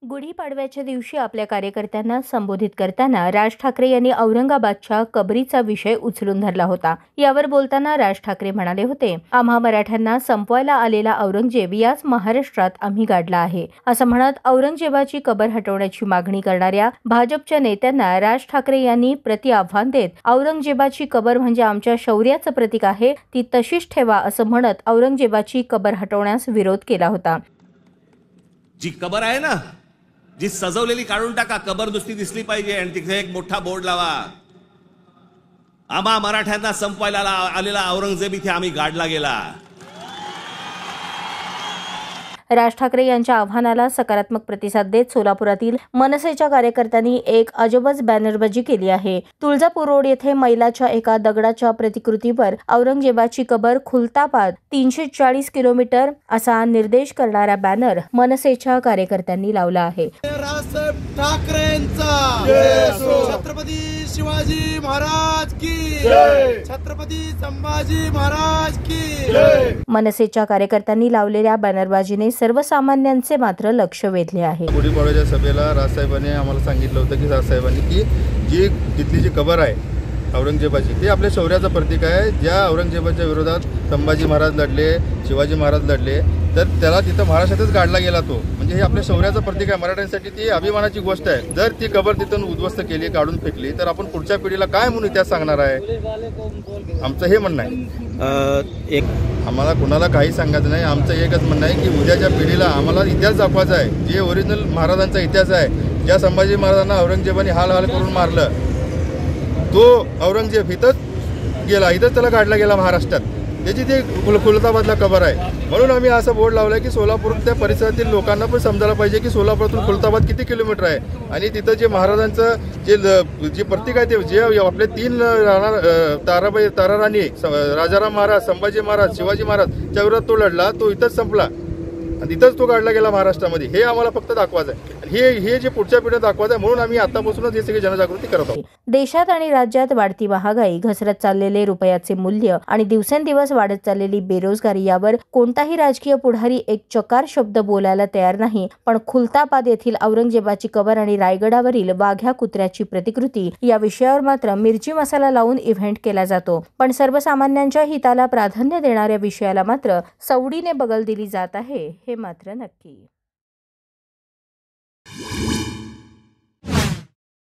गुढीपाडव्याच्या दिवशी आपल्या कार्यकर्त्यांना संबोधित करताना राज ठाकरे यांनी औरंगाबादच्या कबरीचा विषय उचलून धरला होता। यावर बोलताना राज ठाकरे म्हणाले होते, आम्हा मराठ्यांना संपवायला आलेला औरंगजेब याच महाराष्ट्रात आम्ही गाडला आहे, असं म्हणत औरंगजेबाची कबर हटवण्याची मागणी करणाऱ्या भाजपच्या नेत्यांना राज ठाकरे यांनी प्रतिआव्हान देत औरंगजेबाची कबर म्हणजे आमच्या शौर्याचं प्रतीक आहे, ती तशीच ठेवा असं म्हणत औरंगजेबाची कबर हटवण्यास विरोध केला होता। जी कबर आहे ना, जी सजवलेली काढून टाका, कबर नुसती दिसली पाहिजे आणि तिथे एक मोठा बोर्ड लावा, आम्हा मराठ्यांना संपवायला आलेला औरंगजेब इथे आम्ही गाडला गेला। राज ठाकरे यांच्या आव्हानाला सकारात्मक प्रतिसाद देत सोलापुरातील मनसेच्या कार्यकर्त्यांनी एक अजबच बॅनरबाजी केली आहे। तुळजापूर रोड येथे मैलाच्या एका दगडाच्या प्रतिकृतीवर औरंगजेबाची कबर खुलताबाद 340 किलोमीटर असा निर्देश करणारा बॅनर मनसेच्या कार्यकर्त्यांनी लावला आहे। राजसाहेब ठाकरेंचा छत्रपती शिवाजी महाराज की जय, छत्रपती संभाजी महाराज की जय। मनसेच्या कार्यकर्त्यांनी लावलेल्या बॅनरबाजीने सर्वसामान्यांचे मात्र लक्ष वेधले आहे। गुढीपाडव्याच्या सभेला राजसाहेबांनी आम्हाला सांगितलं होतं की राजसाहेबांनी की जी तिथली जी कबर आहे औरंगजेबाची, ते आपल्या शौर्याचं प्रतीक आहे। ज्या औरंगजेबाच्या विरोधात संभाजी महाराज लढले, शिवाजी महाराज लढले, तर त्याला तिथं महाराष्ट्रातच गाडला गेला तो, म्हणजे हे आपल्या शौर्याचं प्रतीक आहे। मराठ्यांसाठी ती अभिमानाची गोष्ट आहे। जर ती कबर तिथून उद्ध्वस्त केली, काढून फेकली, तर आपण पुढच्या पिढीला काय म्हणून इतिहास सांगणार आहे? आमचं हे म्हणणं आहे। आम्हाला कुणाला काही सांगायचं नाही, आमचं एकच म्हणणं आहे की उद्याच्या पिढीला आम्हाला इतिहास दाखवायचा आहे, जे ओरिजिनल महाराजांचा इतिहास आहे। ज्या संभाजी महाराजांना औरंगजेबाने हाल करून मारलं, तो औरंगजेब इथंच गेला, इथंच त्याला काढला गेला महाराष्ट्रात, त्याची ते खुलताबादला कबर आहे। म्हणून आम्ही असं बोर्ड लावलाय की सोलापूर त्या परिसरातील लोकांना पण समजायला पाहिजे की सोलापूरातून खुलताबाद किती किलोमीटर आहे, आणि तिथं जे महाराजांचं जे प्रतीक आहे ते जे आपले 3 ताराराणी राजाराम महाराज, संभाजी महाराज, शिवाजी महाराजच्या विरोधात तो लढला, तो इथंच संपला आणि तिथंच तो काढला गेला महाराष्ट्रामध्ये। हे आम्हाला फक्त दाखवायचं आहे, हे जे पुढच्या पिढीला दाखवायचं आहे, म्हणून आम्ही आतापासूनच हे सगळी जनजागृती करत आहोत। देशात आणि राज्यात वाढती महागाई, घसरत चाललेले रुपयाचे मूल्य आणि दिवसेंदिवस वाढत चाललेली बेरोजगारी यावर कोणताही राजकीय पुढारी एक चकार शब्द बोलायला तयार नाही। पण खुलताबाद येथील औरंगजेबाची कबर आणि रायगडावरील वाघ्या कुत्र्याची प्रतिकृती या विषयावर मात्र मिरची मसाला लावून इव्हेंट केला जातो, पण सर्वसामान्यांच्या हिताला प्राधान्य देणाऱ्या विषयाला मात्र सवडीने बगल दिली जात आहे, हे मात्र नक्की।